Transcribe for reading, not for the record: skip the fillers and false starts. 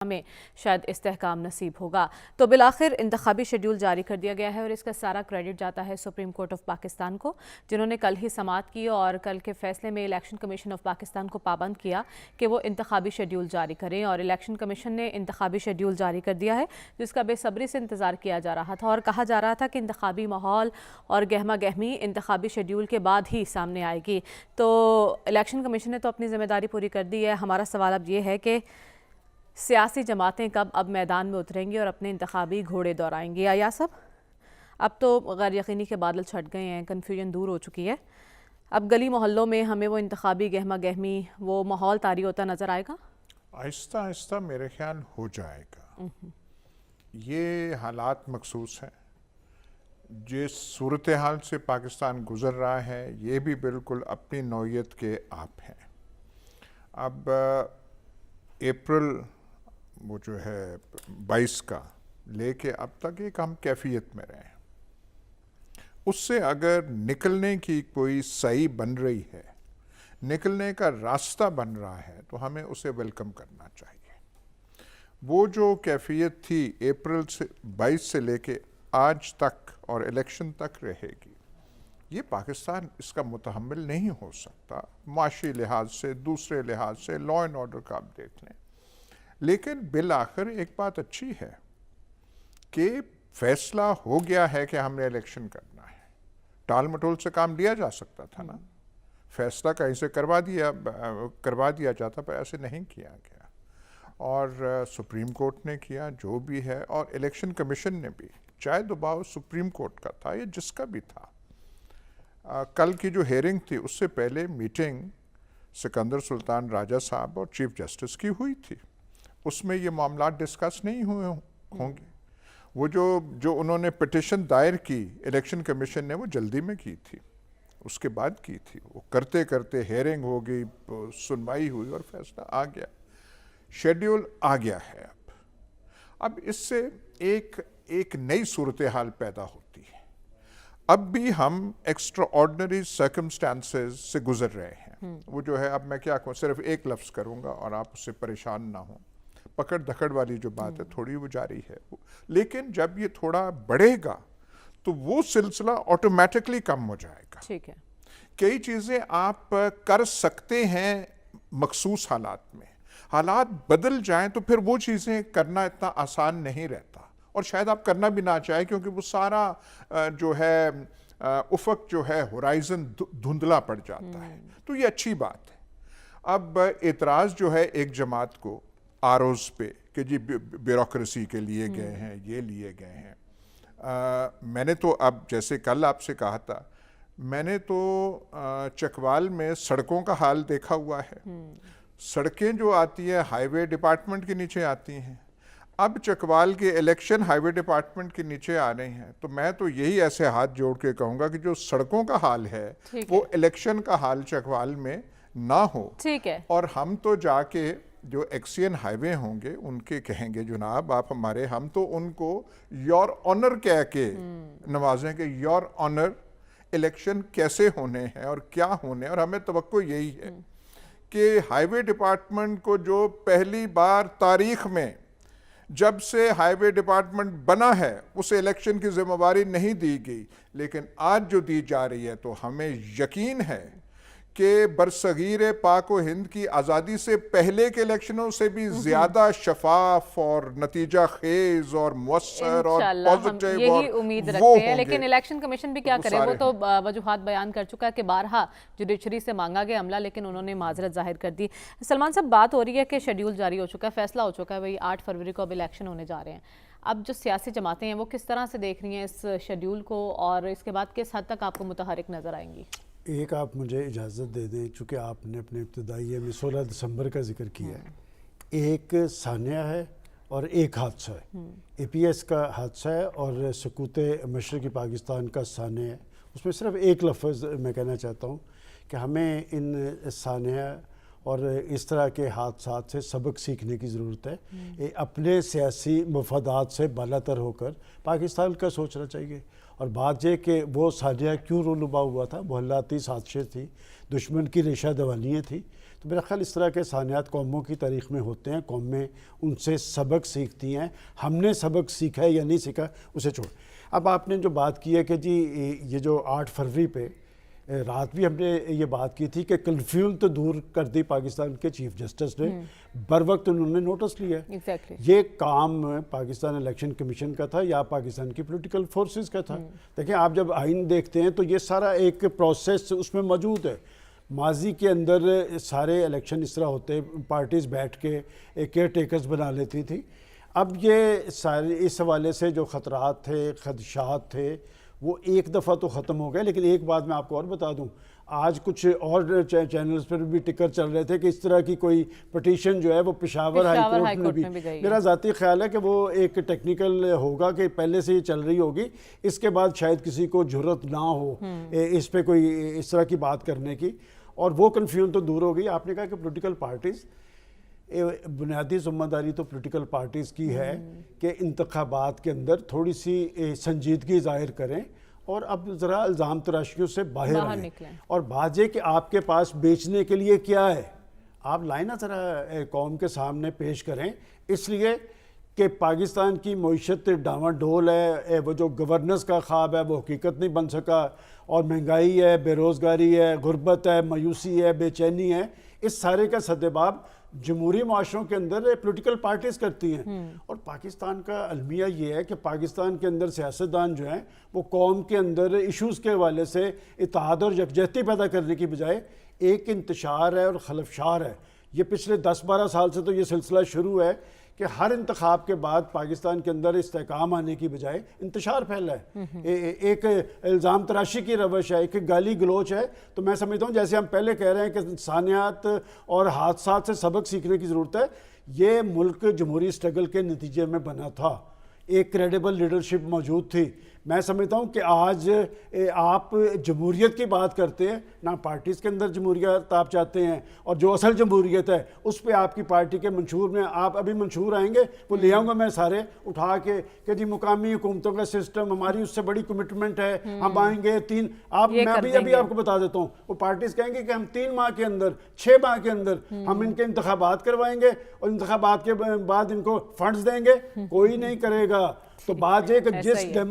میں شاید استحکام نصیب ہوگا۔ تو بالآخر انتخابی شیڈول جاری کر دیا گیا ہے اور اس کا سارا کریڈٹ جاتا ہے سپریم کورٹ آف پاکستان کو، جنہوں نے کل ہی سماعت کی اور کل کے فیصلے میں الیکشن کمیشن آف پاکستان کو پابند کیا کہ وہ انتخابی شیڈول جاری کریں، اور الیکشن کمیشن نے انتخابی شیڈول جاری کر دیا ہے جس کا بے صبری سے انتظار کیا جا رہا تھا، اور کہا جا رہا تھا کہ انتخابی ماحول اور گہما گہمی انتخابی شیڈول کے بعد ہی سامنے آئے گی۔ تو الیکشن کمیشن نے تو اپنی ذمہ داری پوری کر دی ہے۔ ہمارا سوال اب یہ ہے کہ سیاسی جماعتیں کب اب میدان میں اتریں گی اور اپنے انتخابی گھوڑے دورائیں گی؟ یا صاحب، اب تو غیر یقینی کے بادل چھٹ گئے ہیں، کنفیوژن دور ہو چکی ہے، اب گلی محلوں میں ہمیں وہ انتخابی گہما گہمی وہ ماحول طاری ہوتا نظر آئے گا؟ آہستہ آہستہ میرے خیال ہو جائے گا۔ یہ حالات مخصوص ہیں، جس صورتحال سے پاکستان گزر رہا ہے یہ بھی بالکل اپنی نوعیت کے آپ ہیں۔ اب اپریل وہ جو ہے 22 کا لے کے اب تک ایک ہم کیفیت میں رہے ہیں، اس سے اگر نکلنے کی کوئی صحیح بن رہی ہے، نکلنے کا راستہ بن رہا ہے، تو ہمیں اسے ویلکم کرنا چاہیے۔ وہ جو کیفیت تھی اپریل سے 22 سے لے کے آج تک اور الیکشن تک رہے گی، یہ پاکستان اس کا متحمل نہیں ہو سکتا، معاشی لحاظ سے، دوسرے لحاظ سے، لا اینڈ آرڈر کا آپ دیکھ لیں۔ لیکن بالآخر ایک بات اچھی ہے کہ فیصلہ ہو گیا ہے کہ ہم نے الیکشن کرنا ہے۔ ٹال مٹول سے کام لیا جا سکتا تھا نا، فیصلہ کہیں سے کروا دیا جاتا، پر ایسے نہیں کیا گیا، اور سپریم کورٹ نے کیا جو بھی ہے، اور الیکشن کمیشن نے بھی، چاہے دباؤ سپریم کورٹ کا تھا یا جس کا بھی تھا۔ کل کی جو ہیئرنگ تھی اس سے پہلے میٹنگ سکندر سلطان راجہ صاحب اور چیف جسٹس کی ہوئی تھی، اس میں یہ معاملات ڈسکس نہیں ہوئے ہوں گے۔ وہ جو انہوں نے پٹیشن دائر کی الیکشن کمیشن نے، وہ جلدی میں کی تھی، اس کے بعد کی تھی، وہ کرتے کرتے ہیئرنگ ہو گئی، سنوائی ہوئی اور فیصلہ آ گیا، شیڈیول آ گیا ہے۔ اب اس سے ایک نئی صورتحال پیدا ہوتی ہے۔ اب بھی ہم ایکسٹرا آرڈنری سرکمسٹانسز سے گزر رہے ہیں۔ وہ جو ہے، اب میں کیا کہوں، صرف ایک لفظ کروں گا اور آپ اس سے پریشان نہ ہوں، پکڑ دھکڑ والی جو بات ہے تھوڑی وہ جاری ہے، لیکن جب یہ تھوڑا بڑھے گا تو وہ سلسلہ آٹومیٹکلی کم ہو جائے گا۔ ٹھیک ہے، کئی چیزیں آپ کر سکتے ہیں مخصوص حالات میں، حالات بدل جائیں تو پھر وہ چیزیں کرنا اتنا آسان نہیں رہتا، اور شاید آپ کرنا بھی نہ چاہیں، کیونکہ وہ سارا جو ہے افق جو ہے ہورائزن دھندلا پڑ جاتا ہے۔ تو یہ اچھی بات ہے۔ اب اعتراض جو ہے ایک جماعت کو آروز پہ کہ جی بیوروکریسی کے لیے گئے ہیں، یہ لیے گئے ہیں، میں نے تو اب جیسے کل آپ سے کہا تھا، میں نے تو چکوال میں سڑکوں کا حال دیکھا ہوا ہے۔ سڑکیں جو آتی ہیں ہائی وے ڈپارٹمنٹ کے نیچے آتی ہیں، اب چکوال کے الیکشن ہائی وے ڈپارٹمنٹ کے نیچے آ رہے ہیں، تو میں تو یہی ایسے ہاتھ جوڑ کے کہوں گا کہ جو سڑکوں کا حال ہے وہ الیکشن کا حال چکوال میں نہ ہو۔ ٹھیک ہے، اور ہم تو جا کے جو ایکسین ہائی وے ہوں گے ان کے کہیں گے جناب آپ ہمارے، ہم تو ان کو یور آنر کہہ کے نوازیں کہ یور آنر الیکشن کیسے ہونے ہیں اور کیا ہونے ہیں، اور ہمیں توقع یہی ہے کہ ہائی وے ڈپارٹمنٹ کو جو پہلی بار تاریخ میں جب سے ہائی وے ڈپارٹمنٹ بنا ہے اسے الیکشن کی ذمہ داری نہیں دی گئی، لیکن آج جو دی جا رہی ہے تو ہمیں یقین ہے کہ برصغیر پاک و ہند کی آزادی سے پہلے کے الیکشنوں سے بھی زیادہ شفاف اور نتیجہ خیز اور مؤثر اور پازیٹیو، یہی امید رکھتے ہیں۔ لیکن الیکشن کمیشن بھی کیا کرے، وہ تو وجوہات بیان کر چکا ہے کہ بارہا جوڈیشری سے مانگا گیا عملہ، لیکن انہوں نے معذرت ظاہر کر دی۔ سلمان صاحب، بات ہو رہی ہے کہ شیڈیول جاری ہو چکا ہے، فیصلہ ہو چکا ہے، وہی 8 فروری کو اب الیکشن ہونے جا رہے ہیں۔ اب جو سیاسی جماعتیں ہیں وہ کس طرح سے دیکھ رہی ہیں اس شیڈیول کو، اور اس کے بعد کس حد تک آپ کو متحرک نظر آئیں گی؟ ایک آپ مجھے اجازت دے دیں، چونکہ آپ نے اپنے ابتدائیے میں 16 دسمبر کا ذکر کیا ہے، ایک ثانیہ ہے اور ایک حادثہ ہے۔ اے پی ایس کا حادثہ ہے اور سقوط مشرقی پاکستان کا ثانیہ ہے۔ اس میں صرف ایک لفظ میں کہنا چاہتا ہوں کہ ہمیں ان ثانیہ اور اس طرح کے حادثات سے سبق سیکھنے کی ضرورت ہے۔ اپنے سیاسی مفادات سے بالاتر ہو کر پاکستان کا سوچنا چاہیے، اور بات یہ کہ وہ ثانیہ کیوں رونما ہوا تھا، محلاتی سازشیں تھی، دشمن کی ریشہ دوانیاں تھی، تو میرا خیال اس طرح کے سانحات قوموں کی تاریخ میں ہوتے ہیں، قومیں ان سے سبق سیکھتی ہیں. ہم نے سبق سیکھا ہے یا نہیں سیکھا اسے چھوڑ. اب آپ نے جو بات کی ہے کہ جی یہ جو 8 فروری پہ رات بھی ہم نے یہ بات کی تھی کہ کنفیوژن تو دور کر دی پاکستان کے چیف جسٹس نے، بر وقت انہوں نے نوٹس لیا. یہ کام پاکستان الیکشن کمیشن کا تھا یا پاکستان کی پولیٹیکل فورسز کا تھا؟ دیکھیں آپ جب آئین دیکھتے ہیں تو یہ سارا ایک پروسیس اس میں موجود ہے. ماضی کے اندر سارے الیکشن اس طرح ہوتے، پارٹیز بیٹھ کے کیئر ٹیکرز بنا لیتی تھی. اب یہ سارے اس حوالے سے جو خطرات تھے، خدشات تھے، وہ ایک دفعہ تو ختم ہو گئے. لیکن ایک بات میں آپ کو اور بتا دوں، آج کچھ اور چینلز پر بھی ٹکر چل رہے تھے کہ اس طرح کی کوئی پٹیشن جو ہے وہ پشاور ہائی کورٹ میں بھی گئی. میرا ذاتی خیال ہے کہ وہ ایک ٹیکنیکل ہوگا کہ پہلے سے ہی چل رہی ہوگی، اس کے بعد شاید کسی کو جرت نہ ہو اس پہ کوئی اس طرح کی بات کرنے کی، اور وہ کنفیوژن تو دور ہو گئی. آپ نے کہا کہ پولیٹیکل پارٹیز، بنیادی ذمہ داری تو پولیٹیکل پارٹیز کی ہے کہ انتخابات کے اندر تھوڑی سی سنجیدگی ظاہر کریں اور اب ذرا الزام تراشیوں سے باہر آئیں. اور بات یہ کہ آپ کے پاس بیچنے کے لیے کیا ہے، آپ لائیں نا ذرا قوم کے سامنے پیش کریں. اس لیے کہ پاکستان کی معیشت ڈاواں ڈول ہے، وہ جو گورننس کا خواب ہے وہ حقیقت نہیں بن سکا، اور مہنگائی ہے، بے روزگاری ہے، غربت ہے، مایوسی ہے، بے چینی ہے. اس سارے کا سدباب جمہوری معاشروں کے اندر پولیٹیکل پارٹیز کرتی ہیں. اور پاکستان کا المیہ یہ ہے کہ پاکستان کے اندر سیاستدان جو ہیں وہ قوم کے اندر ایشوز کے حوالے سے اتحاد اور یکجہتی پیدا کرنے کی بجائے ایک انتشار ہے اور خلفشار ہے. یہ پچھلے 10-12 سال سے تو یہ سلسلہ شروع ہے کہ ہر انتخاب کے بعد پاکستان کے اندر استحکام آنے کی بجائے انتشار پھیلا ہے، ایک الزام تراشی کی روش ہے، ایک گالی گلوچ ہے. تو میں سمجھتا ہوں جیسے ہم پہلے کہہ رہے ہیں کہ سانحات اور حادثات سے سبق سیکھنے کی ضرورت ہے، یہ ملک جمہوری اسٹرگل کے نتیجے میں بنا تھا، ایک کریڈیبل لیڈرشپ موجود تھی. میں سمجھتا ہوں کہ آج آپ جمہوریت کی بات کرتے ہیں، نہ پارٹیز کے اندر جمہوریت آپ چاہتے ہیں، اور جو اصل جمہوریت ہے اس پہ آپ کی پارٹی کے منشور میں آپ ابھی منشور آئیں گے، وہ لے آؤں گا میں سارے اٹھا کے کہ جی مقامی حکومتوں کا سسٹم، ہماری اس سے بڑی کمٹمنٹ ہے، ہم آئیں گے میں ابھی آپ کو بتا دیتا ہوں، وہ پارٹیز کہیں گے کہ ہم 3 ماہ کے اندر 6 ماہ کے اندر ہم ان کے انتخابات کروائیں گے اور انتخابات کے بعد ان کو فنڈز دیں گے. کوئی نہیں کرے گا. تو بات یہ کہ جس